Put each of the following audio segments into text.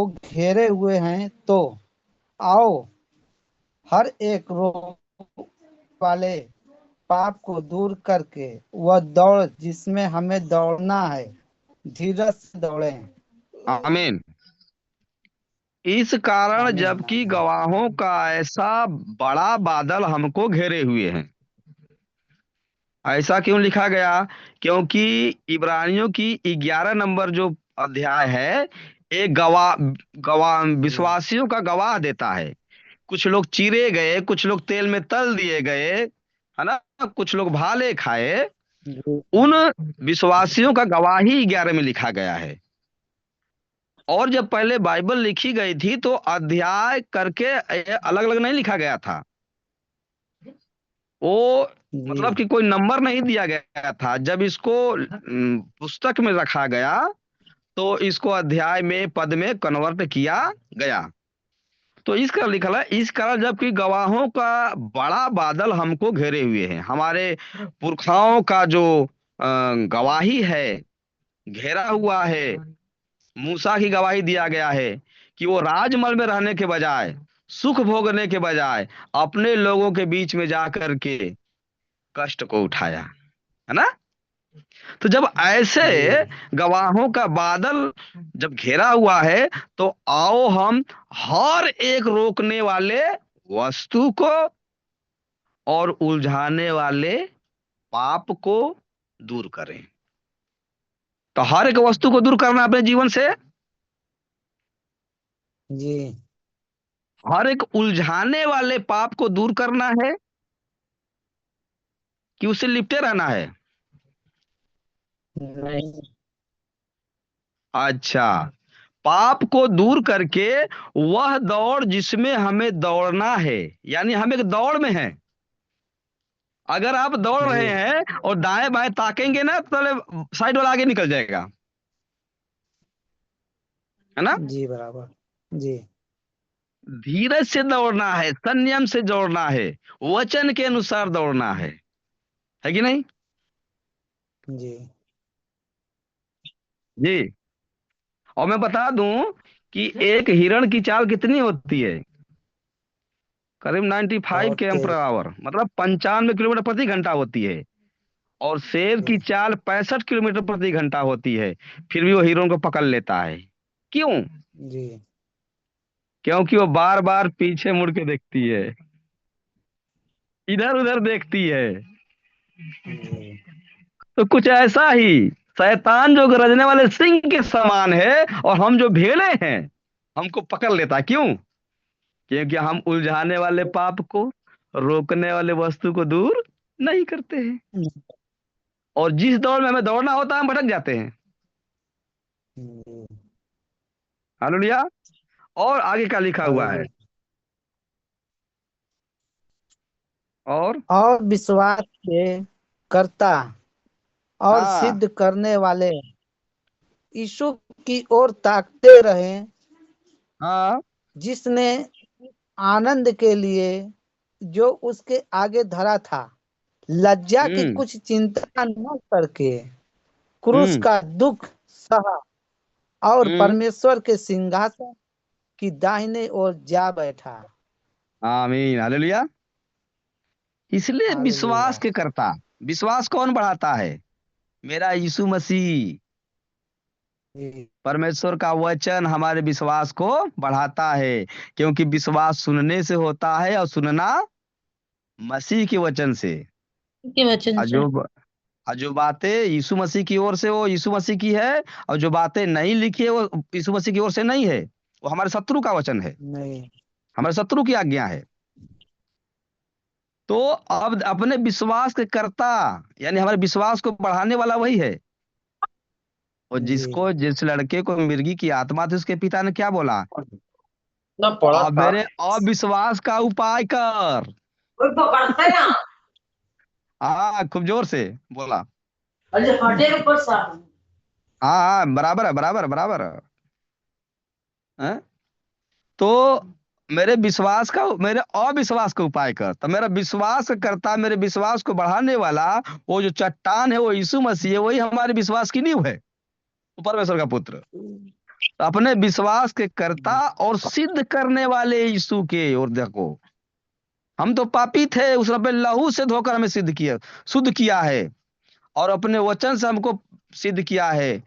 को घेरे हुए हैं, तो आओ हर एक रोक वाले पाप को दूर करके वह दौड़ जिसमें हमें दौड़ना है, धीरज से दौड़ें। आमीन। इस कारण आमीन जबकि आमीन। गवाहों का ऐसा बड़ा बादल हमको घेरे हुए हैं। ऐसा क्यों लिखा गया? क्योंकि इब्रानियों की 11 नंबर जो अध्याय है, एक गवाह गवाह जी विश्वासियों का गवाह देता है। कुछ लोग चीरे गए, कुछ लोग तेल में तल दिए गए, है ना, कुछ लोग भाले खाए। जी उन विश्वासियों का गवाही 11 में लिखा गया है। और जब पहले बाइबल लिखी गई थी तो अध्याय करके अलग अलग नहीं लिखा गया था। वो जी मतलब कि कोई नंबर नहीं दिया गया था। जब इसको पुस्तक में रखा गया तो इसको अध्याय में, पद में कन्वर्ट किया गया। तो इस कारण लिखा है, इस कारण जबकि गवाहों का बड़ा बादल हमको घेरे हुए हैं। हमारे पुरखाओं का जो गवाही है, घेरा हुआ है। मूसा की गवाही दिया गया है कि वो राजमहल में रहने के बजाय, सुख भोगने के बजाय, अपने लोगों के बीच में जा करके कष्ट को उठाया, है ना। तो जब ऐसे जी गवाहों का बादल जब घेरा हुआ है, तो आओ हम हर एक रोकने वाले वस्तु को और उलझाने वाले पाप को दूर करें। तो हर एक वस्तु को दूर करना अपने जीवन से, जी। हर एक उलझाने वाले पाप को दूर करना है कि उससे लिपटे रहना है। नहीं। अच्छा, पाप को दूर करके वह दौड़ जिसमें हमें दौड़ना है, यानी हम एक दौड़ में हैं। अगर आप दौड़ जी रहे हैं और दाएं बाएं ताकेंगे ना, तो साइड वाला आगे निकल जाएगा, है ना। जी बराबर। जी धीरज से दौड़ना है, संयम से दौड़ना है, वचन के अनुसार दौड़ना है कि नहीं? जी जी। और मैं बता दूं कि एक हिरण की चाल कितनी होती है? करीब 95 बहुत किलोमीटर पर तेज। आवर, मतलब 95 किलोमीटर प्रति घंटा होती है। और शेर की जी चाल 65 किलोमीटर प्रति घंटा होती है। फिर भी वो हिरण को पकड़ लेता है। क्यों? जी क्योंकि वो बार बार पीछे मुड़ के देखती है, इधर उधर देखती है। जी तो कुछ ऐसा ही शैतान जो गरजने वाले सिंह के समान है, और हम जो भेड़े हैं, हमको पकड़ लेता है। क्यों? क्योंकि हम उलझाने वाले पाप को, रोकने वाले वस्तु को दूर नहीं करते हैं। और जिस दौड़ में हमें दौड़ना होता है हम भटक जाते हैं। जी। हालेलुया। और आगे क्या लिखा हुआ है? हालेलुया। और और विश्वास के कर्ता और हाँ। सिद्ध करने वाले यीशु की ओर ताकते रहे, हाँ। जिसने आनंद के लिए जो उसके आगे धरा था, लज्जा की हम्म। कुछ चिंता न करके क्रूस हम्म। का दुख सहा और हम्म। परमेश्वर के सिंहासन की दाहिने ओर जा बैठा। आमीन, हालेलुया। इसलिए हालेलुया। विश्वास के करता, विश्वास कौन बढ़ाता है? मेरा यीशु मसीह। जी परमेश्वर का वचन हमारे विश्वास को बढ़ाता है। क्योंकि विश्वास सुनने से होता है, और सुनना मसीह के वचन से। के वचन और से। जो बातें यीशु मसीह की ओर से, वो यीशु मसीह की है। और जो बातें नहीं लिखी है, वो यीशु मसीह की ओर से नहीं है। वो हमारे शत्रु का वचन है, नहीं। हमारे शत्रु की आज्ञा है। तो अब अपने विश्वास के कर्ता, यानी हमारे विश्वास को बढ़ाने वाला वही है। और जी जिस लड़के को मिर्गी की आत्मा थी, उसके पिता ने क्या बोला? ना पड़ा अब था। मेरे अविश्वास का उपाय कर। कोई पकड़ता है ना। हाँ, खूब जोर से बोला। अरे हटे ऊपर सा। हाँ हाँ, बराबर है, बराबर है, बराबर है। हैं? तो मेरे अविश्वास का उपाय कर। तो मेरा विश्वास करता, मेरे विश्वास को बढ़ाने वाला, वो जो चट्टान है, वो यीशु मसीह है। वही हमारे विश्वास की नींव है, वो परमेश्वर का पुत्र। अपने विश्वास के कर्ता और सिद्ध करने वाले यीशु के ओर देखो। हम तो पापी थे, उसने अपने लहू से धोकर हमें शुद्ध किया है, और अपने वचन से हमको सिद्ध किया है।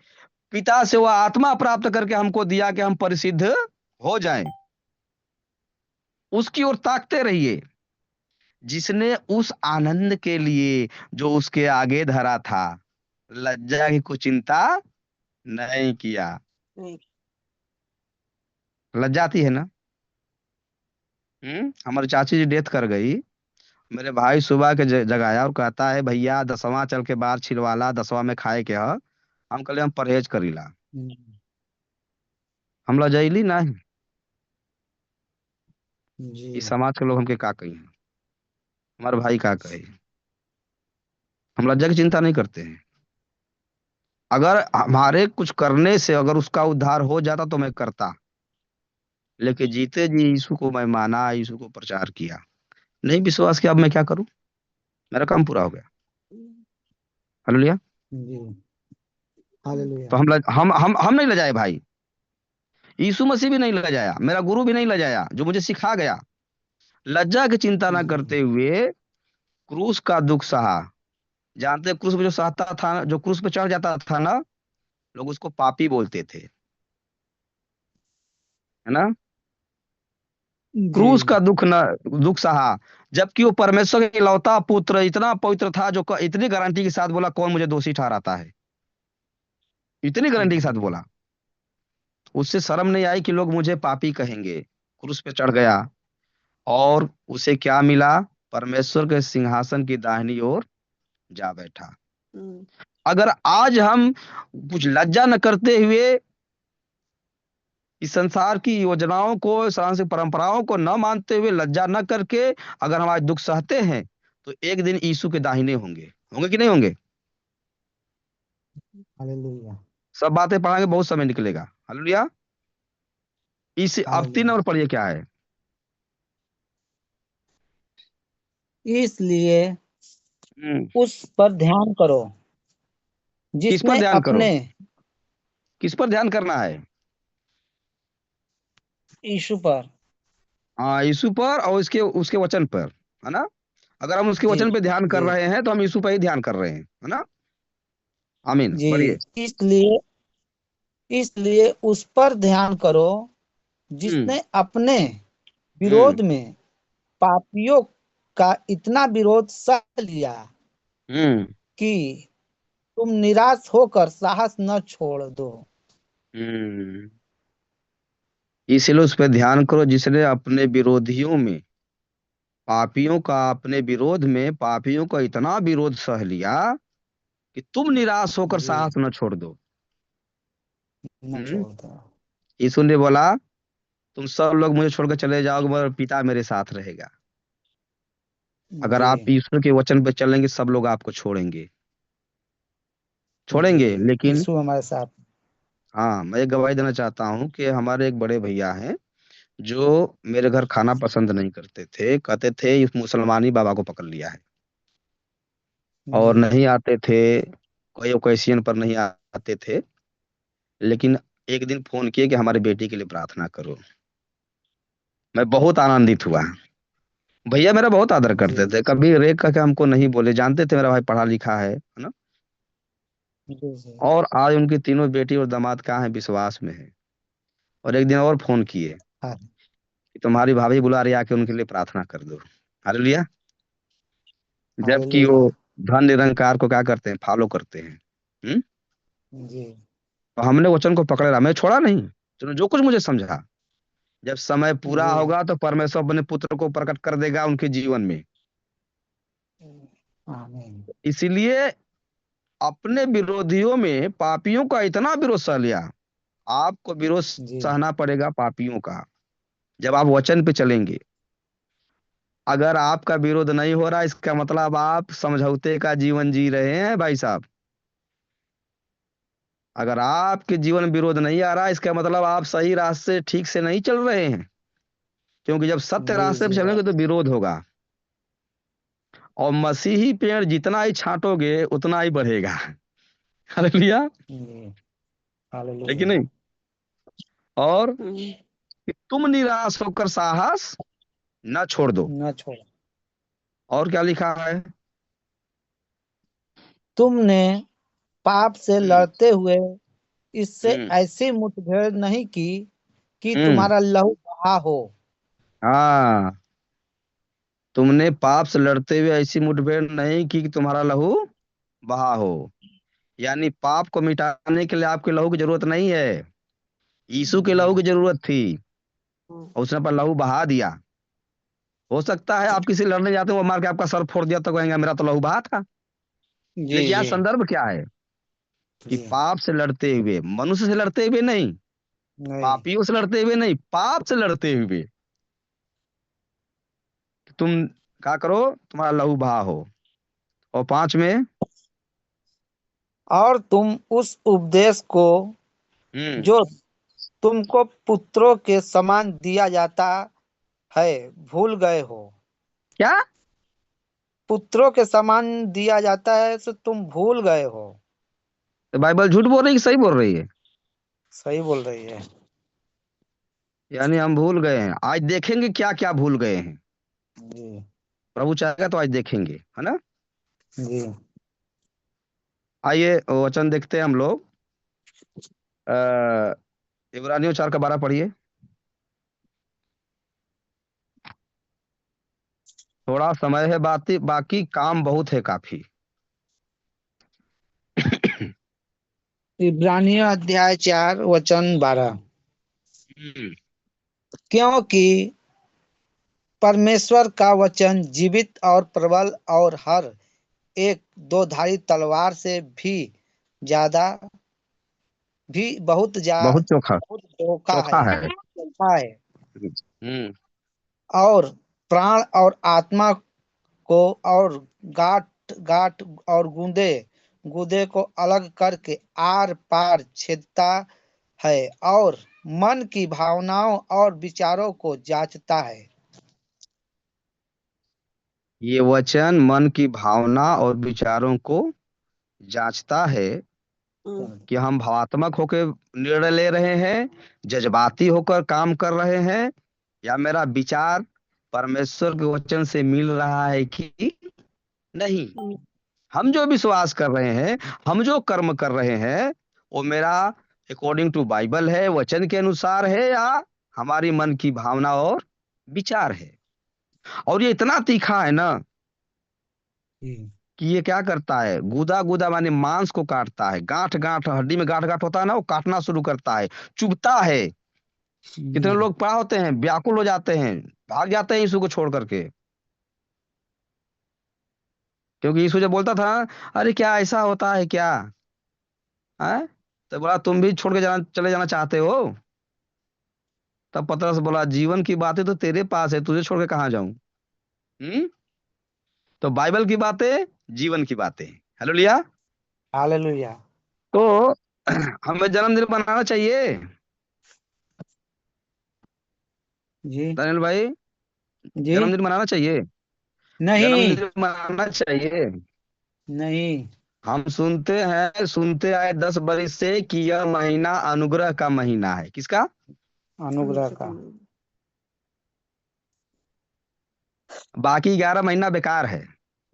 पिता से वह आत्मा प्राप्त करके हमको दिया कि हम परिशुद्ध हो जाएं। उसकी ओर ताकते रहिए, जिसने उस आनंद के लिए जो उसके आगे धरा था, लज्जा की कुछ चिंता नहीं किया। लज्जा आती है ना। हमारी चाची जी डेथ कर गई। मेरे भाई सुबह के जगाया और कहता है, भैया 10वां चल के बाहर छिलवाला, 10वां में खाए के ह। हम कहले हम परहेज करीला। हम लजाइली नहीं। जी इस समाज के लोग हमके का कही, हमारे भाई का कहे। हम लज्जा की चिंता नहीं करते हैं। अगर हमारे कुछ करने से अगर उसका उद्धार हो जाता तो मैं करता, लेकिन जीते जी यीशु को मैं माना, यीशु को प्रचार किया। नहीं विश्वास किया, अब मैं क्या करूं? मेरा काम पूरा हो गया। हालेलुया। जी तो हालेलुया। हम नहीं लजाए भाई। यीशु मसीह भी नहीं लजाया, मेरा गुरु भी नहीं लजाया जो मुझे सिखा गया। लज्जा की चिंता ना जी करते हुए क्रूस का दुख सहा। जानते हैं, क्रूस पे जो सहता था, जो क्रूस पे चढ़ जाता था ना, लोग उसको पापी बोलते थे, है ना। जी क्रूस का दुख सहा, जबकि वो परमेश्वर का इकलौता पुत्र इतना पवित्र था, जो इतनी गारंटी के साथ बोला, कौन मुझे दोषी ठहराता है। इतनी गारंटी के साथ बोला। उससे शर्म नहीं आई कि लोग मुझे पापी कहेंगे। क्रूस पे चढ़ गया, और उसे क्या मिला? परमेश्वर के सिंहासन की दाहिनी ओर जा बैठा। अगर आज हम कुछ लज्जा न करते हुए, इस संसार की योजनाओं को, सांस्कृतिक परंपराओं को न मानते हुए, लज्जा न करके अगर हम आज दुख सहते हैं, तो एक दिन यीशु के दाहिने होंगे। होंगे कि नहीं होंगे? हालेलुया। सब बातें पढ़ाएंगे, बहुत समय निकलेगा। हालेलुया। इस अब 3 नंबर हालेलुया। पढ़िए क्या है। इसलिए हम्म, उस पर ध्यान करो किस पर जिसने ध्यान करो? अपने किस पर ध्यान करना है? यीशु पर। हाँ, यीशु पर और उसके उसके वचन पर, है ना। अगर हम उसके जी वचन पे ध्यान कर जी रहे हैं तो हम यीशु पर ही ध्यान कर रहे हैं, है ना। आमीन, जी। पढ़िए। इसलिए इसलिए उस पर ध्यान करो हम्म जिसने अपने हम्म विरोध में पापियों का इतना विरोध सह लिया हम्म कि तुम निराश होकर साहस न छोड़ दो। हम्म इसलिए उस पर ध्यान करो जिसने अपने विरोधियों में, पापियों का, अपने विरोध में पापियों का इतना विरोध सह लिया कि तुम निराश होकर जी साहस न छोड़ दो। न हम्म छोड़ दो। यीशु ने बोला, तुम सब लोग मुझे छोड़कर चले जाओगे, मगर पिता मेरे साथ रहेगा। अगर जी आप ईश्वर के वचन पर चलेंगे, सब लोग आपको छोड़ेंगे, जी। छोड़ेंगे, लेकिन यीशु हमारे साथ। हाँ, मैं एक गवाही देना चाहता हूँ कि हमारे एक बड़े भैया हैं, जो मेरे घर खाना पसंद नहीं करते थे। कहते थे इस मुसलमानी बाबा को पकड़ लिया है, और जी नहीं आते थे, कोई ओकेशन पर नहीं आते थे। लेकिन एक दिन फोन किए कि हमारे बेटी के लिए प्रार्थना करो। मैं बहुत आनंदित हुआ। भैया मेरा बहुत आदर जी करते थे, कभी रेक करके हमको नहीं बोले, जानते थे मेरा भाई पढ़ा लिखा है ना। जी जी। और आज उनकी तीनों बेटी और दामाद कहाँ है? विश्वास में है। और एक दिन और फोन किए हाँ, कि तुम्हारी भाभी बुला रही है, आके उनके लिए प्रार्थना कर दो। हालेलुया। जबकि वो हालेलुया। धन निरंकार को क्या करते हैं? फॉलो करते हैं। हम्म जी तो हमने वचन को पकड़े रहा, मैं छोड़ा नहीं। चलो, जो कुछ मुझे समझा, जब समय पूरा जी। होगा तो परमेश्वर अपने पुत्र को प्रकट कर देगा उनके जीवन में। आमीन। इसीलिए अपने विरोधियों में पापियों का इतना विरोध सह लिया। आपको विरोध जी सहना पड़ेगा पापियों का, जब आप वचन पे चलेंगे। अगर आपका विरोध नहीं हो रहा, इसका मतलब आप समझौते का जीवन जी रहे हैं भाई साहब। अगर आपके जीवन में विरोध नहीं आ रहा, इसका मतलब आप सही रास्ते ठीक से नहीं चल रहे हैं। क्योंकि जब सत्य जी रास्ते पे जी चलेंगे बात। तो विरोध होगा। और मसीही पेड़ जितना ही छांटोगे उतना ही बढ़ेगा। हालेलुया। जी है कि हालेलुया। नहीं? और कि तुम निराश होकर साहस न छोड़ दो। न छोड़। और क्या लिखा है? तुमने पाप से हम्म। लड़ते हुए इससे हम्म। ऐसी मुठभेड़ नहीं की कि हम्म। तुम्हारा लहू बहा हो। हाँ, तुमने पाप से लड़ते हुए ऐसी मुठभेड़ नहीं की कि तुम्हारा लहू बहा हो। यानी पाप को मिटाने के लिए आपके लहू की जरूरत नहीं है, यीशु के लहू जी की जरूरत थी, और उसने पर लहू बहा दिया। हो सकता है आप किसी लड़ने जाते हो, वो मार के आपका सर फोड़ दिया, तो कहेंगे मेरा तो लहू बहा था। जी लेकिन यहाँ जी संदर्भ क्या है? कि जी। पाप से लड़ते हुए, मनुष्य से लड़ते हुए नहीं, नहीं। पापियों से लड़ते हुए नहीं, पाप से लड़ते हुए तुम क्या करो, तुम्हारा लहू बहा हो। और पांच में। और तुम उस उपदेश को हम्म। जो तुमको पुत्रों के समान दिया जाता है भूल गए हो। क्या? पुत्रों के समान दिया जाता है तो तुम भूल गए हो। तो बाइबल झूठ बोल रही है कि सही बोल रही है? सही बोल रही है। यानी हम भूल गए हैं, आज देखेंगे क्या क्या भूल गए हैं। जी प्रभु चाहेगा तो आज देखेंगे, है ना। जी। आइए वचन देखते हैं हम लोग। अः इब्रानियों 4 का 12 पढ़िए। थोड़ा समय है, बाकी बाकी काम बहुत है काफी। इब्रानियों अध्याय 4 वचन 12। हम्म। क्योंकि परमेश्वर का वचन जीवित और प्रबल और हर एक दो धारी तलवार से भी ज्यादा भी बहुत चोखा, बहुत धोखा चोखा है, है। चलता है, हम्म। और प्राण और आत्मा को और गांठ गांठ और गूंदे गूदे को अलग करके आर पार छेदता है, और मन की भावनाओं और विचारों को जांचता है। ये वचन मन की भावना और विचारों को जांचता है, कि हम भावात्मक होकर निर्णय ले रहे हैं, जज्बाती होकर काम कर रहे हैं, या मेरा विचार परमेश्वर के वचन से मिल रहा है कि नहीं। हम जो विश्वास कर रहे हैं, हम जो कर्म कर रहे हैं, वो मेरा अकॉर्डिंग टू बाइबल है, वचन के अनुसार है, या हमारी मन की भावना और विचार है। और ये इतना तीखा है ना, जी कि ये क्या करता है, गुदा गुदा माने मांस को काटता है, गांठ गांठ हड्डी में गांठ गांठ होता है ना, वो काटना शुरू करता है, चुभता है। कितने जी लोग पड़ा होते हैं, व्याकुल हो जाते हैं, भाग जाते हैं यीशु को छोड़ करके। क्योंकि यीशु जब बोलता था, अरे क्या ऐसा होता है क्या, है, तो बोला तुम भी छोड़ के जाना, चले जाना चाहते हो? तब पतरस बोला, जीवन की बातें तो तेरे पास है, तुझे छोड़ के कहाँ जाऊं। हम्म। तो बाइबल की बातें, जीवन की बातें। हेलो लिया। हालेलुया। तो हमें जन्मदिन मनाना चाहिए, जी दनियल भाई। जी। जन्मदिन मनाना चाहिए, नहीं जन्मदिन मनाना चाहिए। नहीं। हम सुनते हैं, सुनते आए 10 बरस से कि यह महीना अनुग्रह का महीना है। किसका? अनुग्रह का। बाकी 11 महीना बेकार है।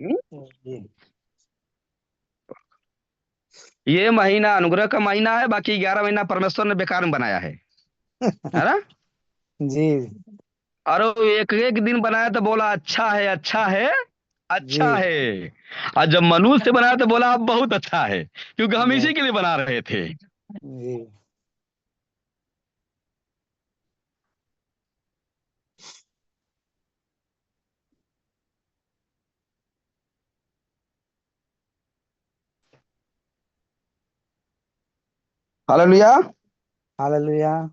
हम्म? जी ये महीना अनुग्रह का महीना है, बाकी 11 महीना परमेश्वर ने बेकार में बनाया है ना। जी और वो एक एक दिन बनाया तो बोला अच्छा है, अच्छा है, जी अच्छा है। और जब मनुष्य बनाया तो बोला अब बहुत अच्छा है, क्योंकि हम जी इसी के लिए बना रहे थे। जी। हालेलुया। हालेलुया।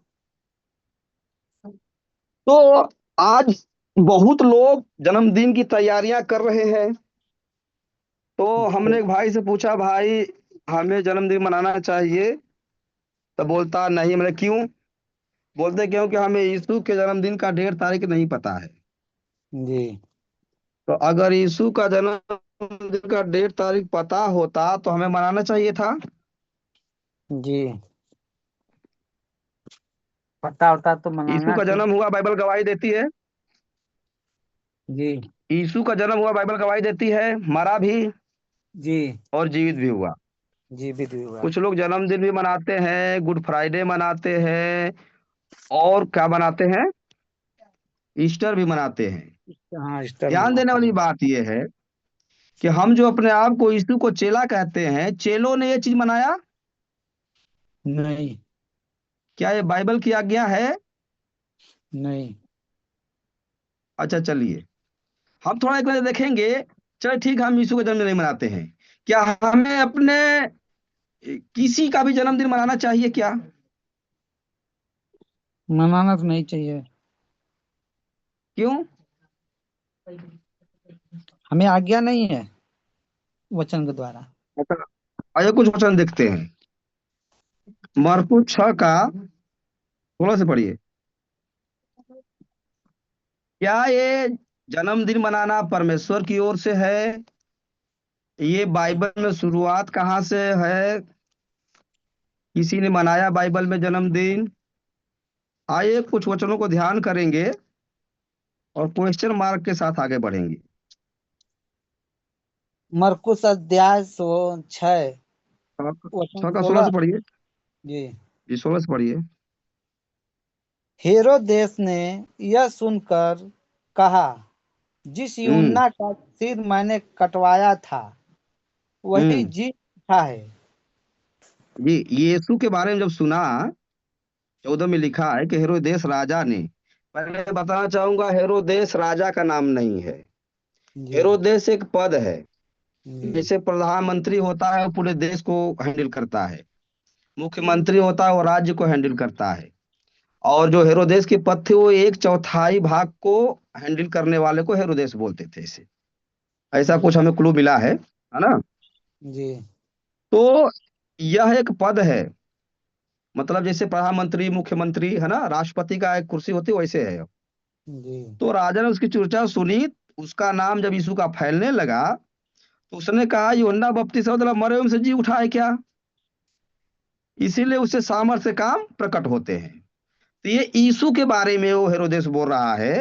तो आज बहुत लोग जन्मदिन की तैयारियां कर रहे हैं। तो हमने एक भाई से पूछा, भाई हमें जन्मदिन मनाना चाहिए? तो बोलता नहीं। मतलब क्यों? बोलते क्योंकि हमें यीशु के जन्मदिन का डेट तारीख नहीं पता है। जी तो अगर यीशु का जन्मदिन का डेट तारीख पता होता तो हमें मनाना चाहिए था। जी। पता होता तो यीशु मनाना का थी। जन्म हुआ, बाइबल गवाही देती है। जी। यीशु का जन्म हुआ, बाइबल गवाही देती है, मरा भी जी। और जीवित भी हुआ। जीवित भी हुआ। कुछ लोग जन्मदिन भी मनाते हैं, गुड फ्राइडे मनाते हैं, और क्या मनाते हैं, ईस्टर भी मनाते हैं। हाँ, ईस्टर ध्यान देने मनाते वाली हैं। बात यह है कि हम जो अपने आप को यीशु को चेला कहते हैं, चेलों ने ये चीज मनाया? नहीं। क्या ये बाइबल की आज्ञा है? नहीं। अच्छा चलिए, हम थोड़ा एक नजर देखेंगे। चलो ठीक, हम यीशु का जन्म नहीं मनाते हैं, क्या हमें अपने किसी का भी जन्मदिन मनाना चाहिए क्या? मनाना तो नहीं चाहिए। क्यों? हमें आज्ञा नहीं है वचन के द्वारा। अच्छा, आइए कुछ वचन देखते हैं। मरकुस 6 का 16 से पढ़िए। क्या ये जन्मदिन मनाना परमेश्वर की ओर से है? ये बाइबल में शुरुआत कहाँ से है? किसी ने मनाया बाइबल में जन्मदिन? आइए कुछ वचनों को ध्यान करेंगे और क्वेश्चन मार्क के साथ आगे बढ़ेंगे। मरकुस अध्याय 6 वचन 6 का 16 से 16। पढ़िए। जी। जी 16 से पढ़िए। हेरोदेस ने यह सुनकर कहा, जिस हम्म। यूहन्ना का सिर मैंने कटवाया था वही हम्म। जी उठा है। जी, यीशु के बारे में जब सुना, 14 में लिखा है कि हेरोदेस राजा ने, पहले बताना चाहूंगा, हेरोदेस राजा का नाम नहीं है। जी। हेरोदेस एक पद है। जी। जैसे प्रधानमंत्री होता है वो पूरे देश को हैंडल करता है, मुख्यमंत्री होता है वो राज्य को हैंडल करता है, और जो हेरोदेस के पद थे वो एक चौथाई भाग को हैंडल करने वाले को हेरोदेस बोलते थे इसे। ऐसा कुछ हमें क्लू मिला है ना? जी। तो यह एक पद है, मतलब जैसे प्रधानमंत्री, मुख्यमंत्री है ना, राष्ट्रपति का एक कुर्सी होती है, वैसे है। जी। तो राजा ने उसकी चर्चा सुनी, उसका नाम जब यीशु का फैलने लगा, तो उसने कहा यूहन्ना बपतिस्मा मतलब मरे हुए में से जी उठा है क्या? इसीलिए उससे सामर्थ्य काम प्रकट होते हैं। तो ये यीशु के बारे में वो हेरोदेस बोल रहा है।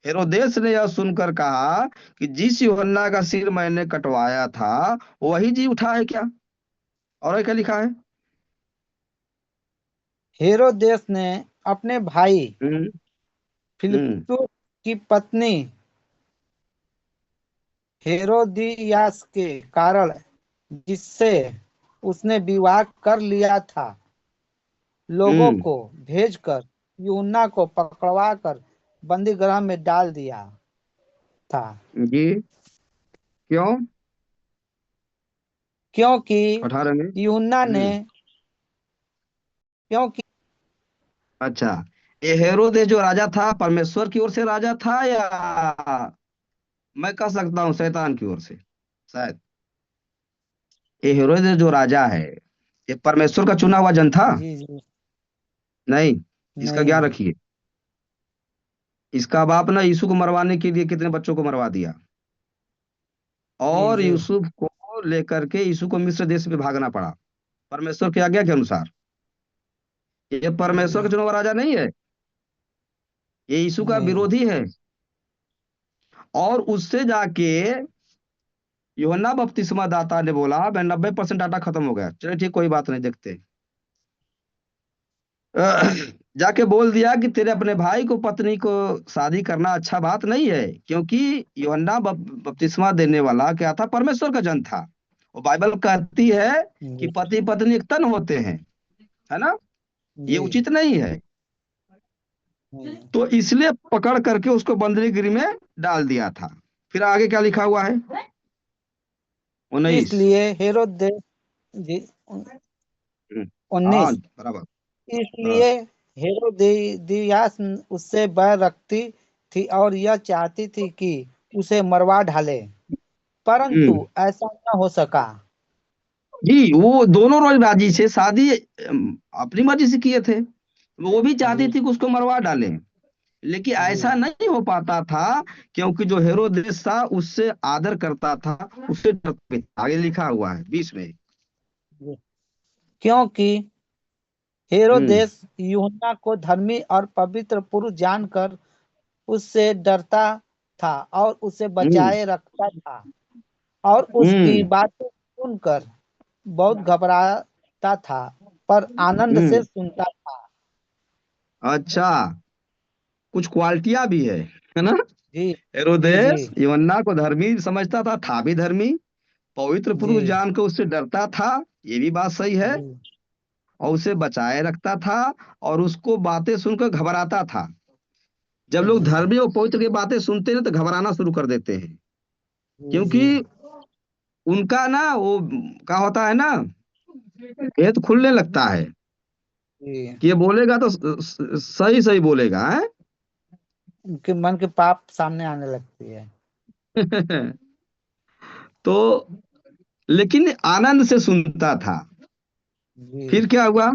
हेरोदेस ने यह सुनकर कहा कि जिस यूहन्ना का सिर मैंने कटवाया था वही जी उठा है क्या? और क्या लिखा है? हेरोदेस ने अपने भाई हम्म। हम्म। फिलिप्पुस की पत्नी हेरोदियास के कारण, जिससे उसने विवाह कर लिया था, लोगों हम्म। को भेजकर यूहन्ना को पकड़वा कर बंदी गृह में डाल दिया था, जी। क्यों? क्योंकि 18 में। यूहन्ना ने क्योंकि अच्छा, ये हेरोदेस जो राजा था परमेश्वर की ओर से राजा था, या मैं कह सकता हूँ शैतान की ओर से शायद? ये हेरोदेस जो राजा है, ये परमेश्वर का चुना हुआ जन था? जी। जी। नहीं। इसका नहीं। ज्ञान रखिए। इसका बाप ना यीशु को मरवाने के लिए कितने बच्चों को मरवा दिया, जी। और जी। यूसुफ को लेकर के यीशु को मिस्र देश में भागना पड़ा परमेश्वर की आज्ञा के अनुसार। ये परमेश्वर का जी। चुना हुआ राजा नहीं है, ये यीशु का नहीं। विरोधी है। और उससे जाके यूहन्ना बपतिस्मा दाता ने बोला मैं 90% डाटा खत्म हो गया, चलिए ठीक कोई बात नहीं, देखते जाके बोल दिया कि तेरे अपने भाई को पत्नी को शादी करना अच्छा बात नहीं है, क्योंकि यूहन्ना बपतिस्मा देने वाला क्या था, परमेश्वर का जन था। वो बाइबल कहती है कि जी। पति पत्नी एक तन होते हैं, है ना? ये जी। उचित नहीं है। नहीं। तो इसलिए पकड़ करके उसको बंदरी गृह में डाल दिया था। फिर आगे क्या लिखा हुआ है? 19। इसलिए हेरोदेस जी। हाँ 19। बराबर। हाँ। इसलिए हेरोदियास उससे बैर रखती थी और यह चाहती थी कि उसे मरवा डाले, परंतु हम्म। ऐसा न हो सका। जी, वो दोनों रोज राजी से शादी अपनी मर्जी से किए थे। वो भी चाहती जी। थी कि उसको मरवा डालें, लेकिन जी। ऐसा नहीं हो पाता था, क्योंकि जो हेरोदेस था उससे आदर करता था, उससे डरता था। आगे लिखा हुआ है 20 में। जी। क्योंकि हेरोदेस यूहन्ना को धर्मी और पवित्र पुरुष जानकर उससे डरता था और उसे हम्म बचाए रखता था और उसकी हम्म बातें सुनकर बहुत घबराता था पर आनंद से हम्म सुनता था। अच्छा, कुछ क्वालिटियां भी है ना। जी जी जी हेरोदेस यूहन्ना को धर्मी समझता था भी धर्मी, पवित्र जी पुरुष जान के उससे डरता था, ये भी बात सही है, जी और उसे बचाए रखता था, और उसको बातें सुनकर घबराता था। जब लोग जी धर्मी और पवित्र की बातें सुनते हैं तो घबराना शुरू कर देते हैं, जी जी क्योंकि उनका ना वो क्या होता है ना, भेद खुलने लगता है जी कि ये बोलेगा तो सही सही बोलेगा है। उनके मन के पाप सामने आने लगती है। तो लेकिन आनंद से सुनता था। जी फिर क्या हुआ?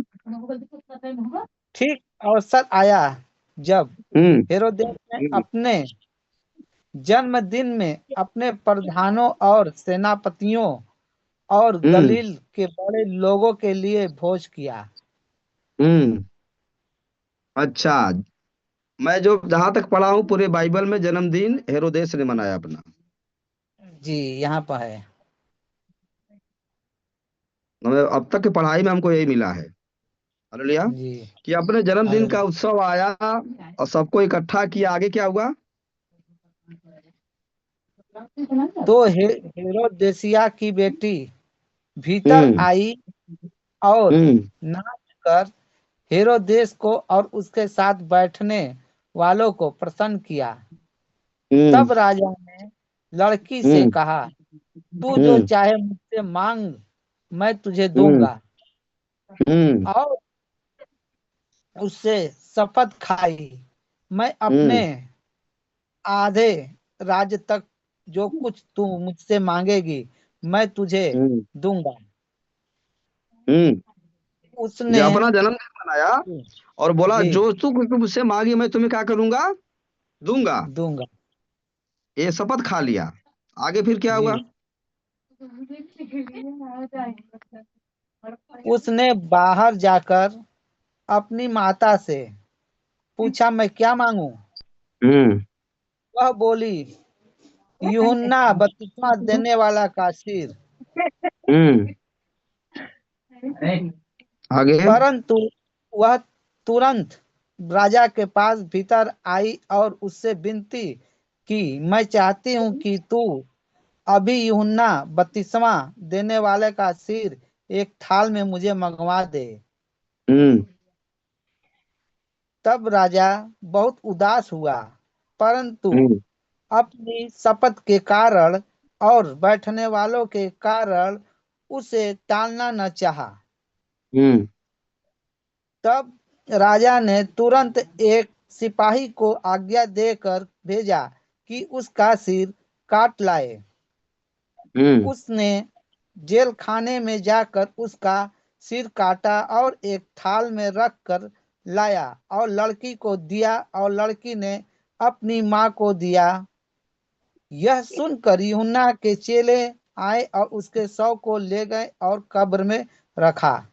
ठीक अवसर आया जब हम्म हेरोदेस ने हम्म अपने जन्मदिन में अपने प्रधानों और सेनापतियों और हम्म गलील के बड़े लोगों के लिए भोज किया। हम्म। अच्छा, मैं जो जहां तक पढ़ा हूँ पूरे बाइबल में जन्मदिन हेरोदेस ने मनाया अपना। जी यहाँ पर है। हमें अब तक की पढ़ाई में हमको यही मिला है, हालेलुया, जी कि अपने जन्मदिन का हालेलुया। उत्सव आया और सबको इकट्ठा किया। आगे क्या हुआ? तो हेरोदेसिया की बेटी भीतर हम्म आई और हम्म नाच कर हेरोदेस को और उसके साथ बैठने वालों को प्रसन्न किया। हम्म तब राजा ने लड़की से हम्म कहा, तू जो हम्म चाहे मुझसे मांग, मैं तुझे हम्म दूंगा। हम्म और उससे शपथ खाई, मैं अपने हम्म आधे राज्य तक जो कुछ तू मुझसे मांगेगी मैं तुझे हम्म दूंगा। हम्म। उसने जब अपना जन्मदिन मनाया और बोला जी जो तू कुछ मुझसे मांगी मैं तुम्हें क्या करूंगा, दूंगा, दूंगा। ये शपथ खा लिया। आगे फिर क्या जी हुआ? उसने बाहर जाकर अपनी माता से पूछा, मैं क्या मांगू? हम्म वह बोली, यूहन्ना बपतिस्मा देने वाला का सिर। हम्म। आगे। परंतु वह तुरंत राजा के पास भीतर आई और उससे विनती की, मैं चाहती हूँ कि तू अभी यूहन्ना बपतिस्मा देने वाले का सिर एक थाल में मुझे मंगवा दे। हम्म तब राजा बहुत उदास हुआ, परंतु हम्म अपनी शपथ के कारण और बैठने वालों के कारण उसे टालना न चाहा। हम्म तब राजा ने तुरंत एक सिपाही को आज्ञा देकर भेजा कि उसका सिर काट लाए। हम्म उसने जेल खाने में जाकर उसका सिर काटा और एक थाल में रख कर लाया और लड़की को दिया और लड़की ने अपनी माँ को दिया। यह सुनकर यूहन्ना के चेले आए और उसके शव को ले गए और कब्र में रखा।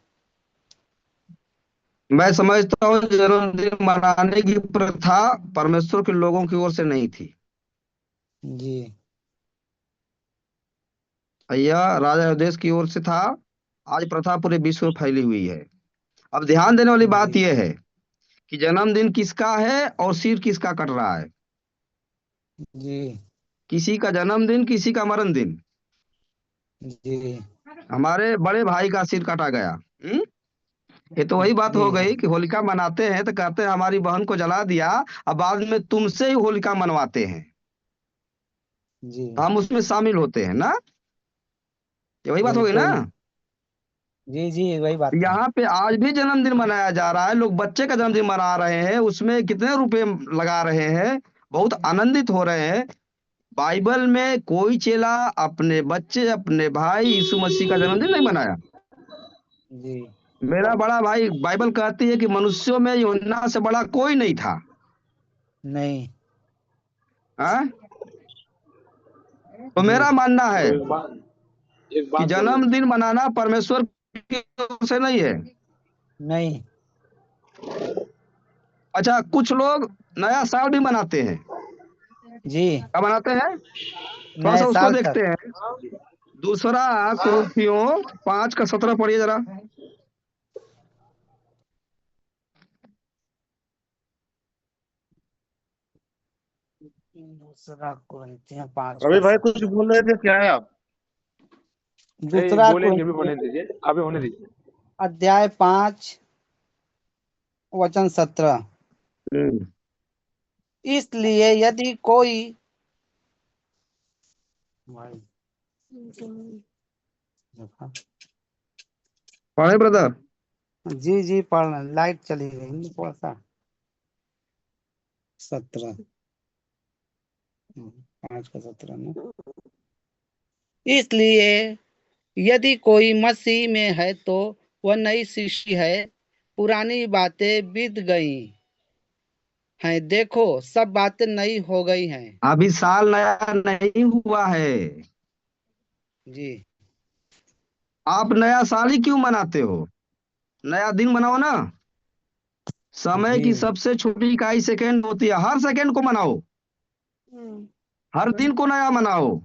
मैं समझता हूँ जन्मदिन मनाने की प्रथा परमेश्वर के लोगों की ओर से नहीं थी। जी यह राजा देश की ओर से था। आज प्रथा पूरे विश्व में फैली हुई है। अब ध्यान देने वाली बात जी यह है कि जन्मदिन किसका है और सिर किसका कट रहा है। जी किसी का जन्मदिन, किसी का मरण दिन। जी हमारे बड़े भाई का सिर काटा गया। ये तो वही बात जी हो गई कि होलिका मनाते हैं तो कहते हैं हमारी बहन को जला दिया, अब बाद में तुमसे ही होलिका मनवाते हैं, जी तो हम उसमें शामिल होते हैं ना। ये वही बात हो गई ना। बिल्कुल। जी जी वही बात है। यहाँ पे आज भी जन्मदिन मनाया जा रहा है, लोग बच्चे का जन्मदिन मना रहे हैं, उसमें कितने रुपए लगा रहे हैं, बहुत आनंदित हो रहे हैं। बाइबल में कोई चेला अपने बच्चे, अपने भाई यीशु मसीह का जन्मदिन नहीं मनाया। जी मेरा बड़ा भाई, बाइबल कहती है कि मनुष्यों में यूहन्ना से बड़ा कोई नहीं था। नहीं। हाँ? तो जी मेरा मानना तो है एक कि बात बोलना जन्मदिन चाहूँ। मनाना परमेश्वर की ओर से नहीं है। नहीं। अच्छा, कुछ लोग नया साल भी मनाते हैं। जी। क्या मनाते हैं? थोड़ा नए सा उसको साल देखते तक। हैं। दूसरा, कुलूसियों 5 का 17 पढ़िए जरा। दूसरा कुरिन्थियों 5 का रवि भाई कुछ 17। बोल रहे थे, क्या है आप? दूसरा बोलेंगे, भी कुरिन्थियों बोलने दीजिए, अभी होने दीजिए। अध्याय 5 वचन 17। हम्म। इसलिए यदि कोई पढ़े ब्रदर। जी जी पढ़ रहे हैं। लाइट चली गई ना थोड़ा सा। 17। 5 का 17 में। इसलिए यदि कोई मसीह में है तो वह नई सृष्टि है, पुरानी बातें बीत गई हैं, देखो सब बातें नई हो गई हैं। अभी साल नया नहीं हुआ है। जी आप नया साल ही क्यों मनाते हो? नया दिन मनाओ ना। समय जी की सबसे छोटी इकाई सेकेंड होती है, हर सेकेंड को मनाओ। हर दिन को नया मनाओ।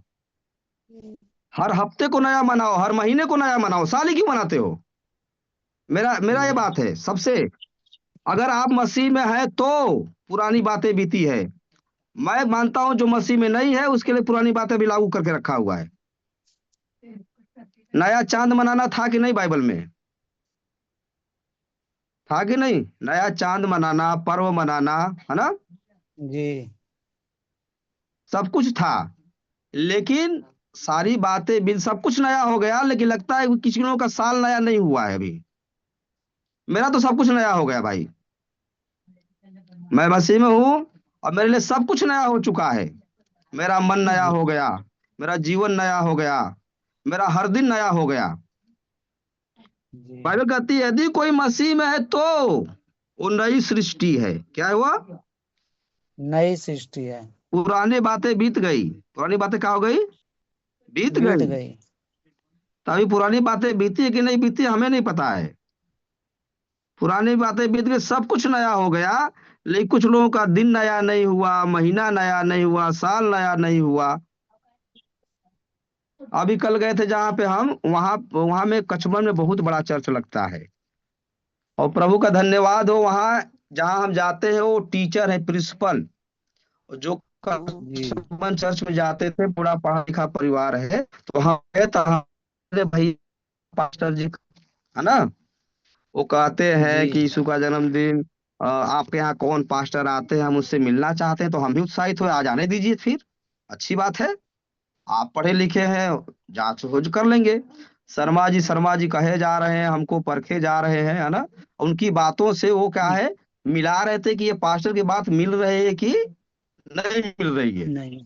हर हफ्ते को नया मनाओ, हर महीने को नया मनाओ। साल ही क्यों मनाते हो? मेरा मेरा ये बात है सबसे। अगर आप मसीह में है तो पुरानी बातें बीती है। मैं मानता हूं जो मसीह में नहीं है उसके लिए पुरानी बातें भी लागू करके रखा हुआ है। नया चांद मनाना था कि नहीं बाइबल में? था कि नहीं? नया चांद मनाना, पर्व मनाना, है ना? जी सब कुछ था। लेकिन सारी बातें बिन सब कुछ नया हो गया, लेकिन लगता है कि किसी लोगों का साल नया नहीं हुआ है अभी। मेरा तो सब कुछ नया हो गया भाई। मैं मसीह में हूँ और मेरे लिए सब कुछ नया हो चुका है। मेरा मन नया जी हो गया। मेरा जीवन नया हो गया। मेरा हर दिन नया हो गया। जी। बाइबल कहती है यदि कोई मसीह में है तो वो नई सृष्टि है। क्या हुआ? नई सृष्टि है। पुरानी बातें बीत गई। पुरानी बातें क्या हो गई? बीत बीत गई। गई। तो अभी पुरानी बातें बीती है कि नहीं बीती हमें नहीं पता है। पुरानी बातें बीत गई, सब कुछ नया हो गया। लेकिन कुछ लोगों का दिन नया नहीं हुआ, महीना नया नहीं हुआ, साल नया नहीं हुआ। अभी कल गए थे जहाँ पे हम, वहां वहां में कचमन में बहुत बड़ा चर्च लगता है। और प्रभु का धन्यवाद हो, वहां जहाँ हम जाते हैं वो टीचर है, प्रिंसिपल, जो जी कचमन चर्च में जाते थे, पूरा पढ़ा लिखा परिवार है। तो हम गए तो हमारे भाई पास्टर जी, है ना, वो कहते जी हैं कि यीशु का जन्मदिन, आपके यहाँ कौन पास्टर आते हैं, हम उससे मिलना चाहते हैं। तो हम भी उत्साहित हुए, आ जाने दीजिए फिर। अच्छी बात है। आप पढ़े लिखे हैं, जांच खोज कर लेंगे। शर्मा जी कहे जा रहे हैं, हमको परखे जा रहे हैं, है ना। उनकी बातों से वो क्या है, मिला रहे थे कि ये पास्टर की बात मिल रही है कि नहीं मिल रही है। नहीं।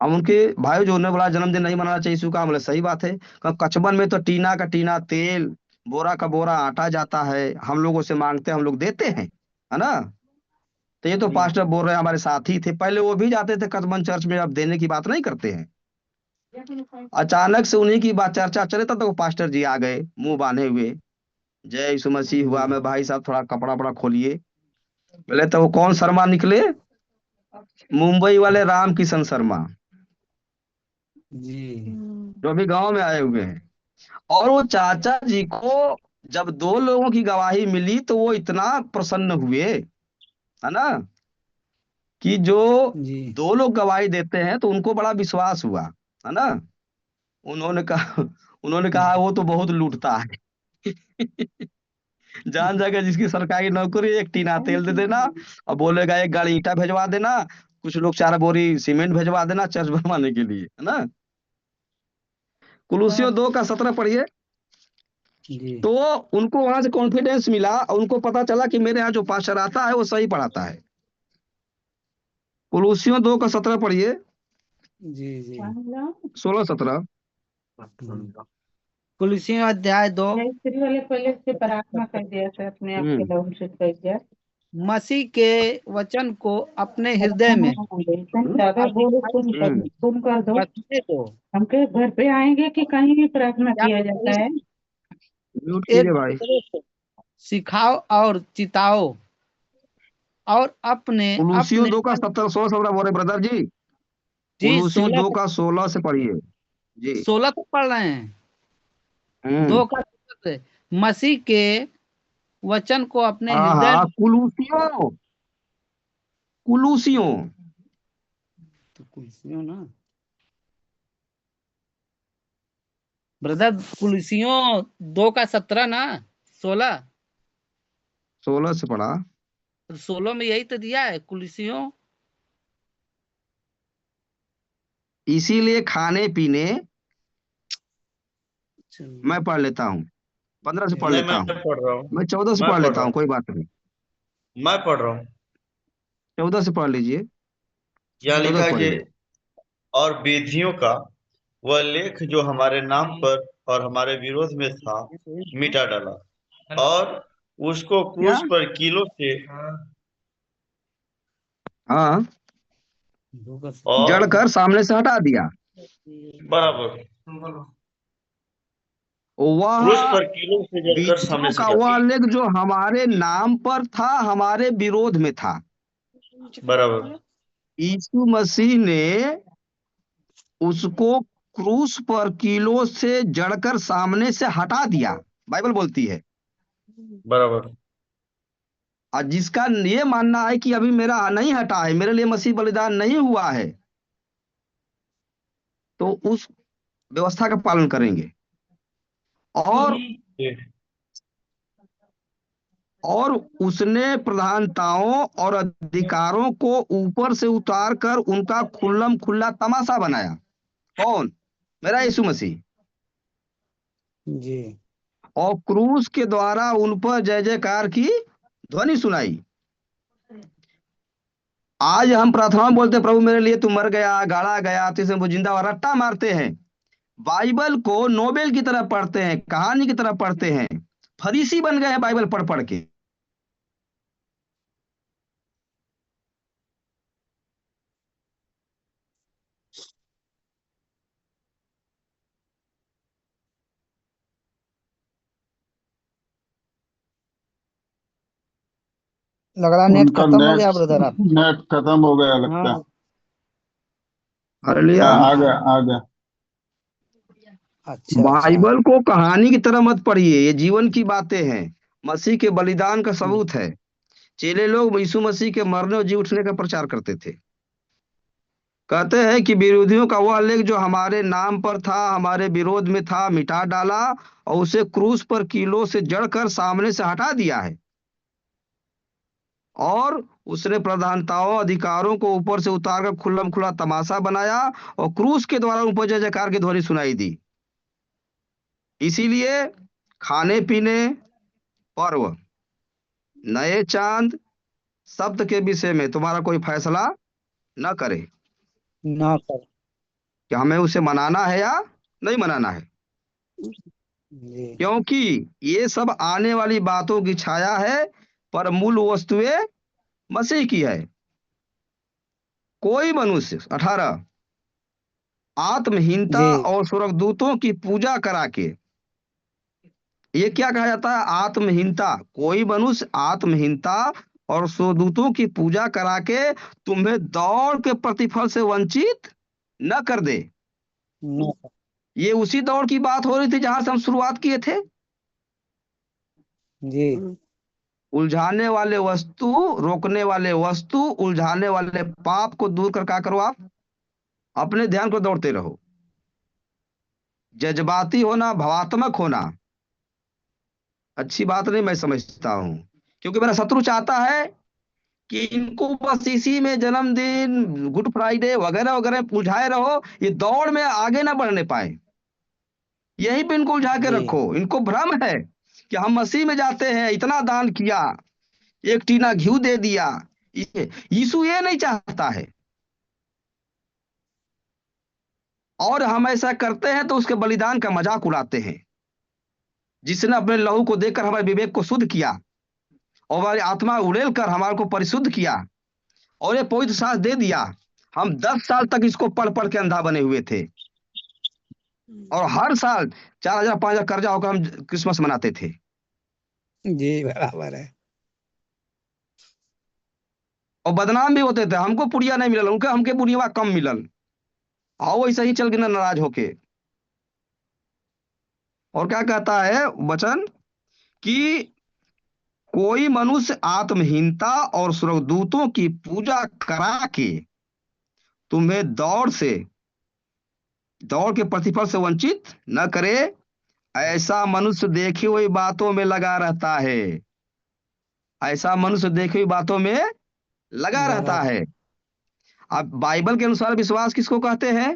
अब उनके भाई जो उन्हें बड़ा जन्मदिन नहीं मनाना चाहिए यीशु का, बोले सही बात है। कचबन में तो टीना का टीना तेल, बोरा का बोरा आटा जाता है, हम लोगों से मांगते हैं, हम लोग देते हैं, है ना। तो ये तो जी पास्टर बोल रहे हैं, हमारे साथी थे पहले, वो भी जाते थे कचबन चर्च में, अब देने की बात नहीं करते हैं। अचानक से उन्हीं की बात चर्चा चले तब तो वो पास्टर जी आ गए मुंह बांधे हुए। जय यीशु मसीह हुआ। जी मैं भाई साहब थोड़ा कपड़ा वपड़ा खोलिए। बोले तो वो कौन शर्मा निकले? मुंबई वाले राम किशन शर्मा, जी जो भी गांव में आए हुए हैं। और वो चाचा जी को जब दो लोगों की गवाही मिली तो वो इतना प्रसन्न हुए, है ना, कि जो जी दो लोग गवाही देते हैं तो उनको बड़ा विश्वास हुआ, है ना। उन्होंने कहा वो तो बहुत लूटता है। जान जाएगा जिसकी सरकारी नौकरी, एक टीना तेल दे देना और बोलेगा एक गाड़ी ईंटा भेजवा देना, कुछ लोग 4 बोरी सीमेंट भेजवा देना चर्च बनवाने के लिए, है ना। कुलूसियों 2 का 17 पढ़िए। जी तो उनको वहां से कॉन्फिडेंस मिला और उनको पता चला कि मेरे यहाँ जो पास्टर आता है वो सही पढ़ाता है। कुलूसियों 2 का 17 पढ़िए। जी जी। 16 17। कुलुसियों अध्याय 2। स्त्री वाले पहले से प्रार्थना कर दिया था अपने आप के हम्म। लोगों से कर दिया। मसीह के वचन को अपने हृदय में ज्यादा बोलो सुन कर हम्म। सुन कर दो। रखने दो। हमके घर पे आएंगे कि कहीं भी प्रार्थना या किया जाता है। म्यूट एक कीजिए भाई। दूसरे से सिखाओ और चिताओ और अपने कुलूसियों अपने 2 का 17 16 बोले ब्रदर जी। जी कुलूसियों 2 का 16 से पढ़िए जी। 16 तक पढ़ रहे हैं। हम्म। 2 का 16 से मसीह के वचन को अपने हाँ हृदय हाँ, में। कुलूसियों कुलूसियों। तो कुलसियों ना ब्रदर, कुलसियों 2 का 17 ना 16। 16 से पढ़ा। 16 में यही तो दिया है कुलसियों। इसीलिए खाने पीने, चलिए। मैं पढ़ लेता हूँ, 15 से पढ़ नहीं, लेता मैं हूँ। पढ़ रहा हूँ। मैं 14 से मैं पढ़ पढ़ लेता रहा हूँ, हूँ। कोई बात नहीं। मैं पढ़ रहा हूँ। 14 से पढ़ लीजिए। यहाँ 14 लिखा से है पढ़िए। कि और विधियों का वह लेख जो हमारे नाम पर और हमारे विरोध में था, मिटा डाला, और उसको क्या? क्रूस पर कीलों से हाँ, और जड़कर सामने से हटा दिया। बराबर क्रूस वह पर कीलों से जड़कर सामने विधियों से का हटा वह दिया। लेख जो हमारे नाम पर था, हमारे विरोध में था, बराबर यीशु मसीह ने उसको क्रूस पर कीलों से जड़कर सामने से हटा दिया, बाइबल बोलती है। बराबर और जिसका ये मानना है कि अभी मेरा नहीं हटा है, मेरे लिए मसीह बलिदान नहीं हुआ है, तो उस व्यवस्था का पालन करेंगे। और और उसने प्रधानताओं और अधिकारों को ऊपर से उतार कर उनका खुल्लम खुल्ला तमाशा बनाया। कौन? मेरा यीशु मसीह। जी और क्रूस के द्वारा उन पर जय जयकार की ध्वनि सुनाई। आज हम प्रार्थना में बोलते हैं, प्रभु मेरे लिए तू मर गया, गाड़ा गया, तो इसे वो जिंदा और रट्टा मारते हैं। बाइबल को नोबेल की तरह पढ़ते हैं, कहानी की तरह पढ़ते हैं। फरीसी बन गए हैं बाइबल पढ़ पढ़ के। लग रहा नेट उनका खत्म हो नेट गया ब्रदर आप। नेट खत्म हो गया लगता है। हाँ हालेलुया। हाँ, आ गया आ गया। अच्छा अच्छा। बाइबल को कहानी की तरह मत पढ़िए, ये जीवन की बातें हैं, मसीह के बलिदान का सबूत है। चेले लोग यीशु मसीह के मरने और जी उठने का प्रचार करते थे। कहते हैं कि विरोधियों का वह लेख जो हमारे नाम पर था, हमारे विरोध में था, मिटा डाला और उसे क्रूस पर कीलों से जड़कर सामने से हटा दिया है। और उसने प्रधानताओं अधिकारों को ऊपर से उतार कर खुल्लम खुल्ला तमाशा बनाया और क्रूस के द्वारा उन पर जय जयकार की ध्वनि सुनाई दी। इसीलिए खाने पीने, पर्व, नए चांद, शब्द के विषय में तुम्हारा कोई फैसला न करे ना कर। कि हमें उसे मनाना है या नहीं मनाना है, जी क्योंकि ये सब आने वाली बातों की छाया है, पर मूल वस्तुएं मसीह की है। कोई मनुष्य 18 आत्महीनता जी और स्वर्गदूतों की पूजा करा के, ये क्या कहा जाता है? आत्महीनता। कोई मनुष्य आत्महीनता और स्वदूतों की पूजा करा के तुम्हें दौड़ के प्रतिफल से वंचित न कर दे। ना कर। ये उसी दौड़ की बात हो रही थी जहां से हम शुरुआत किए थे। जी उलझाने वाले वस्तु, रोकने वाले वस्तु, उलझाने वाले पाप को दूर कर क्या करो? आप अपने ध्यान को दौड़ते रहो। जज्बाती होना, भावात्मक होना अच्छी बात नहीं, मैं समझता हूं। क्योंकि मेरा शत्रु चाहता है कि इनको बस इसी में जन्मदिन, गुड फ्राइडे वगैरह वगैरह उलझाए रहो, ये दौड़ में आगे ना बढ़ने पाए। यहीं पे इनको उलझा के जी रखो। इनको भ्रम है कि हम मसीह में जाते हैं, इतना दान किया, एक टीना घी दे दिया। यीशु ये नहीं चाहता है। और हम ऐसा करते हैं तो उसके बलिदान का मजाक उड़ाते हैं, जिसने अपने लहू को देकर हमारे विवेक को शुद्ध किया और हमारी आत्मा उड़ेल कर हमारे को परिशुद्ध किया और ये पवित्र सांस दे दिया। हम 10 साल तक इसको पढ़ पढ़ के अंधा बने हुए थे और हर साल 4,000 5,000 कर्जा होकर हम क्रिसमस मनाते थे। जी बराबर है। और बदनाम भी होते थे, हमको पुड़िया नहीं मिलल, उनके हमके पुड़िया कम मिलल, आओ ऐसा ही चल गए ना नाराज होके। और क्या कहता है वचन कि कोई मनुष्य आत्महीनता और स्वर्गदूतों की पूजा करा के तुम्हें दौड़ के प्रतिफल से वंचित न करे, ऐसा मनुष्य देखी हुई बातों में लगा रहता है। ऐसा मनुष्य देखी हुई बातों में लगा रहता बराबर। है। अब बाइबल के अनुसार विश्वास किसको कहते हैं?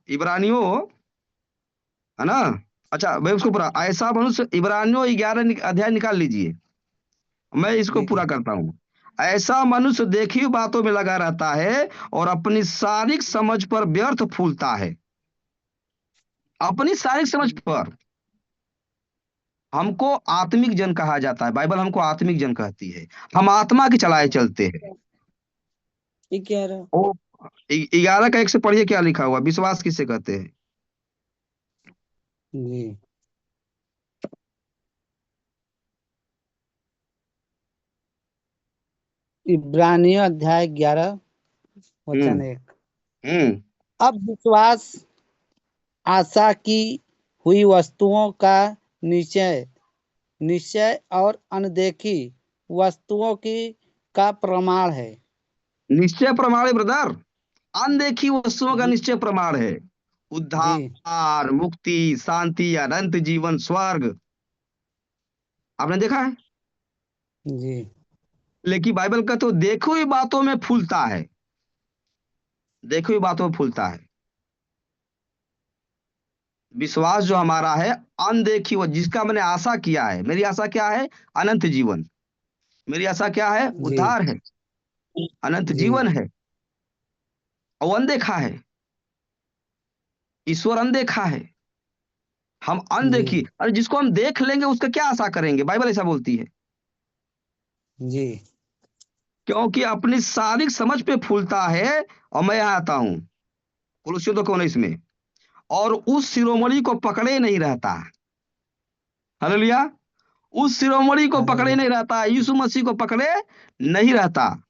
इब्रानियों, है ना? अच्छा मैं उसको पूरा, ऐसा मनुष्य इब्रानियों 11 अध्याय निकाल लीजिए, मैं इसको पूरा जी करता हूं। ऐसा मनुष्य देखी हुई बातों में लगा रहता है और अपनी शारीरिक समझ पर व्यर्थ फूलता है। अपनी शारीरिक समझ पर। हमको आत्मिक जन कहा जाता है, बाइबल हमको आत्मिक जन कहती है। हम आत्मा के चलाए चलते हैं। 11। ओ 11 का 1 से पढ़िए क्या लिखा हुआ, विश्वास किसे कहते हैं? जी इब्रानियों अध्याय 11 वचन हम्म 1। हम्म अब विश्वास आशा की हुई वस्तुओं का निश्चय निश्चय और अनदेखी वस्तुओं की का प्रमाण है। निश्चय प्रमाण है ब्रदर। अनदेखी वस्तुओं का जी निश्चय प्रमाण है। जी उद्धार, मुक्ति, शांति, अनंत जीवन, स्वर्ग, आपने देखा है। जी लेकिन बाइबल का तो देखो ही बातों में फूलता है, देखो ही बातों में फूलता है। विश्वास जो हमारा है अनदेखी, वो जिसका मैंने आशा किया है। मेरी आशा क्या है? अनंत जीवन। मेरी आशा क्या है? जी उद्धार है, अनंत जी जीवन है। और वो अनदेखा है, ईश्वर अनदेखा है। हम जी अनदेखी, अरे जिसको हम देख लेंगे उसका क्या आशा करेंगे? बाइबल ऐसा बोलती है। जी क्योंकि अपनी शारीरिक समझ पे फूलता है। और मैं यहाँ आता हूँ कुलुस्सियों 2:19 में, और उस शिरोमणि को पकड़े नहीं रहता। हालेलुया। उस शिरोमणि को पकड़े हालेलुया। नहीं रहता, यीशु मसीह को पकड़े नहीं रहता,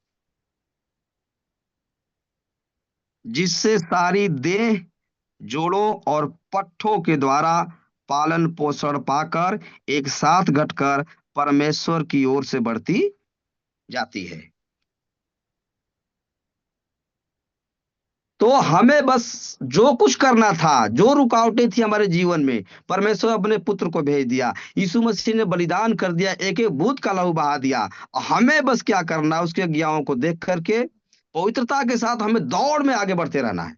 जिससे सारी देह जोड़ों और पट्ठों के द्वारा पालन पोषण पाकर एक साथ घटकर परमेश्वर की ओर से बढ़ती जाती है। तो हमें बस जो कुछ करना था, जो रुकावटें थी हमारे जीवन में, परमेश्वर अपने पुत्र को भेज दिया, यीशु मसीह ने बलिदान कर दिया, एक एक बूंद का लहू बहा दिया। हमें बस क्या करना है? उसके आज्ञाओं को देख करके पवित्रता के साथ हमें दौड़ में आगे बढ़ते रहना है।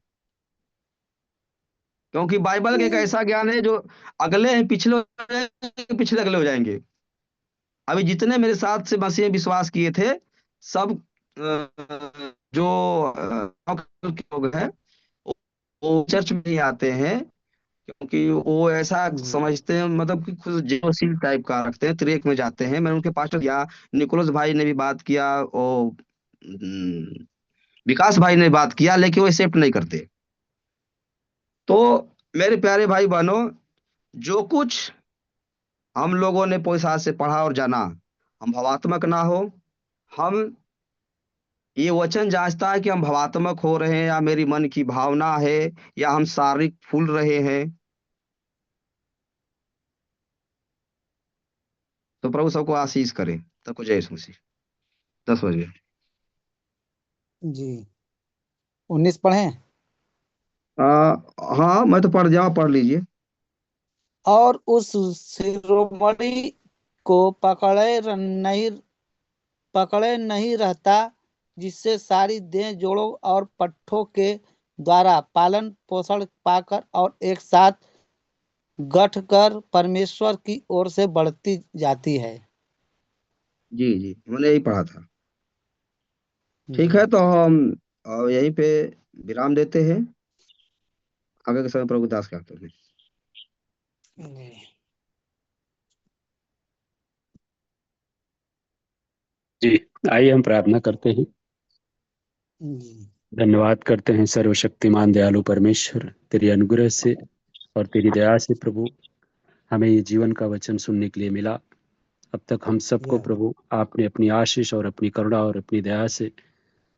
क्योंकि बाइबल का एक ऐसा ज्ञान है जो अगले हैं पिछले हो जाएंगे, पिछले अगले हो जाएंगे। अभी जितने मेरे साथ से मसीह में विश्वास किए थे, सब जो के लोग हैं, वो चर्च में ही आते हैं। क्योंकि वो ऐसा जी समझते हैं, मतलब कि खुद जीवनशील टाइप का रखते हैं, त्रेक में जाते हैं। मैंने उनके पास्टर या निकोलस भाई ने भी बात किया, और विकास भाई ने बात किया, लेकिन वो एक्सेप्ट नहीं करते। तो मेरे प्यारे भाई बहनों, जो कुछ हम लोगों ने पुरुषार्थ से पढ़ा और जाना, हम भावात्मक ना हो। हम, ये वचन जांचता है कि हम भावात्मक हो रहे हैं या मेरी मन की भावना है, या हम शारीरिक फूल रहे हैं। तो प्रभु सबको आशीष करे। सबको जय यीशु मसीह। 10 बजे। जी 19 पढ़ें। आ, हाँ मैं तो पढ़ जाऊँ, पढ़ लीजिए। और उस शिरोमणि को पकड़े नहीं रहता, जिससे सारी देह जोड़ों और पट्ठों के द्वारा पालन पोषण पाकर और एक साथ गठकर परमेश्वर की ओर से बढ़ती जाती है। जी जी, मैंने यही पढ़ा था। ठीक जी है, तो हम यहीं पे विराम देते हैं। आगे के समय प्रभु दास करते हैं। जी जी, आइए हम प्रार्थना करते हैं। जी धन्यवाद करते हैं सर्वशक्तिमान दयालु परमेश्वर, तेरी अनुग्रह से और तेरी दया से प्रभु हमें ये जीवन का वचन सुनने के लिए मिला। अब तक हम सबको Yes. प्रभु आपने अपनी आशीष और अपनी करुणा और अपनी दया से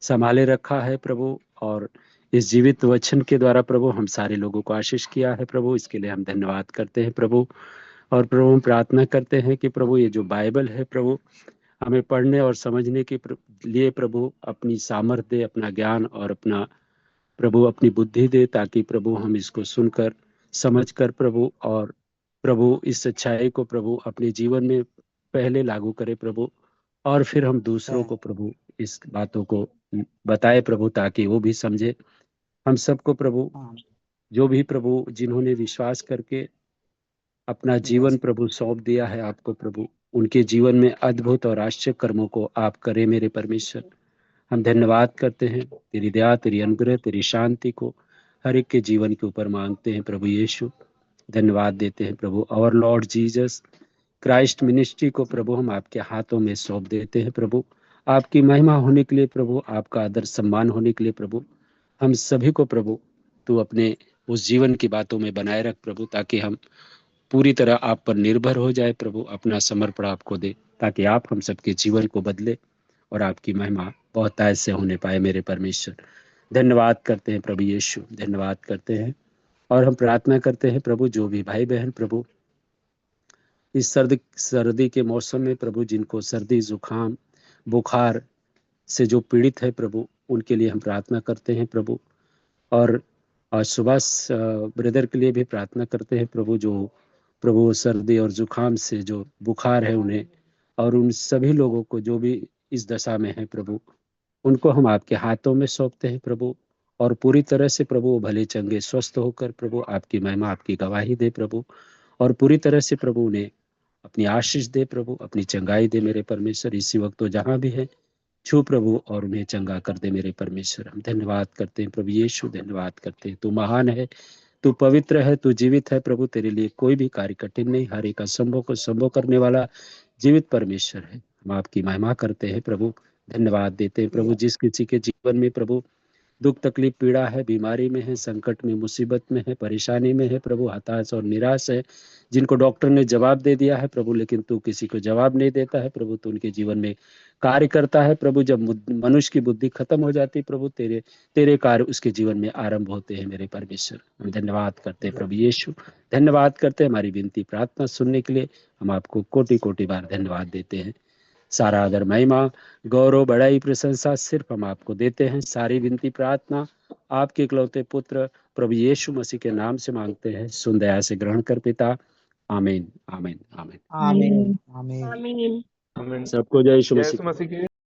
संभाले रखा है प्रभु, और इस जीवित वचन के द्वारा प्रभु हम सारे लोगों को आशीष किया है प्रभु। इसके लिए हम धन्यवाद करते हैं प्रभु। और प्रभु हम प्रार्थना करते हैं कि प्रभु ये जो बाइबल है प्रभु हमें पढ़ने और समझने के लिए प्रभु अपनी सामर्थ्य दे, अपना ज्ञान और अपना प्रभु अपनी बुद्धि दे, ताकि प्रभु हम इसको सुनकर समझकर प्रभु और प्रभु इस सच्चाई को प्रभु अपने जीवन में पहले लागू करे प्रभु, और फिर हम दूसरों को प्रभु इस बातों को बताए प्रभु, ताकि वो भी समझे। हम सबको प्रभु जो भी प्रभु जिन्होंने विश्वास करके अपना जीवन प्रभु सौंप दिया है आपको प्रभु, उनके जीवन में अद्भुत और आश्चर्य कर्मों को आप करें मेरे परमेश्वर। हम धन्यवाद करते हैं, तेरी दया, तेरी अनुग्रह, तेरी शांति को हर एक के जीवन के ऊपर मांगते हैं प्रभु यीशु। धन्यवाद देते हैं प्रभु। और लॉर्ड जीसस क्राइस्ट मिनिस्ट्री को प्रभु हम आपके हाथों में सौंप देते हैं प्रभु, आपकी महिमा होने के लिए प्रभु, आपका आदर सम्मान होने के लिए प्रभु। हम सभी को प्रभु तू अपने उस जीवन की बातों में बनाए रख प्रभु, ताकि हम पूरी तरह आप पर निर्भर हो जाए प्रभु, अपना समर्पण आपको दे, ताकि आप हम सबके जीवन को बदले और आपकी महिमा बहुतायत से होने पाए मेरे परमेश्वर। धन्यवाद करते हैं प्रभु यीशु, धन्यवाद करते हैं। और हम प्रार्थना करते हैं प्रभु जो भी भाई बहन प्रभु इस सर्दी के मौसम में प्रभु जिनको सर्दी जुकाम बुखार से जो पीड़ित है प्रभु, उनके लिए हम प्रार्थना करते हैं प्रभु। और सुभाष ब्रदर के लिए भी प्रार्थना करते हैं प्रभु, जो प्रभु सर्दी और जुकाम से जो बुखार है उन्हें, और उन सभी लोगों को जो भी इस दशा में है प्रभु, उनको हम आपके हाथों में सौंपते हैं प्रभु। और पूरी तरह से प्रभु वो भले चंगे स्वस्थ होकर प्रभु आपकी महिमा आपकी गवाही दे प्रभु, और पूरी तरह से प्रभु उन्हें अपनी आशीष दे प्रभु, अपनी चंगाई दे मेरे परमेश्वर। इसी वक्त तो जहाँ भी है छू प्रभु और उन्हें चंगा कर दे मेरे परमेश्वर। हम धन्यवाद करते हैं प्रभु यीशु, धन्यवाद करते हैं। तू महान है, तू पवित्र है, तू जीवित है प्रभु, तेरे लिए कोई भी कार्य कठिन नहीं। हर एक असंभव को संभव करने वाला जीवित परमेश्वर है। हम आपकी महिमा करते हैं प्रभु, धन्यवाद देते हैं प्रभु। जिस किसी के जीवन में प्रभु दुख तकलीफ पीड़ा है, बीमारी में है, संकट में, मुसीबत में है, परेशानी में है प्रभु, हताश और निराश है, जिनको डॉक्टर ने जवाब दे दिया है प्रभु, लेकिन तू किसी को जवाब नहीं देता है प्रभु, तू उनके जीवन में कार्य करता है प्रभु। जब मनुष्य की बुद्धि खत्म हो जाती है प्रभु, तेरे कार्य उसके जीवन में आरंभ होते हैं मेरे परमेश्वर। हम धन्यवाद करते हैं प्रभु यीशु, धन्यवाद करते हैं। हमारी विनती प्रार्थना सुनने के लिए हम आपको कोटि कोटि बार धन्यवाद देते हैं। सारा आदर महिमा गौरव बड़ाई प्रशंसा सिर्फ हम आपको देते हैं। सारी विनती प्रार्थना आपके इकलौते पुत्र प्रभु यीशु मसीह के नाम से मांगते हैं, सुन दया से ग्रहण कर पिता। आमीन आमीन आमीन आमीन आमीन। सबको जय यीशु जय मसीह यीशु मसीह की।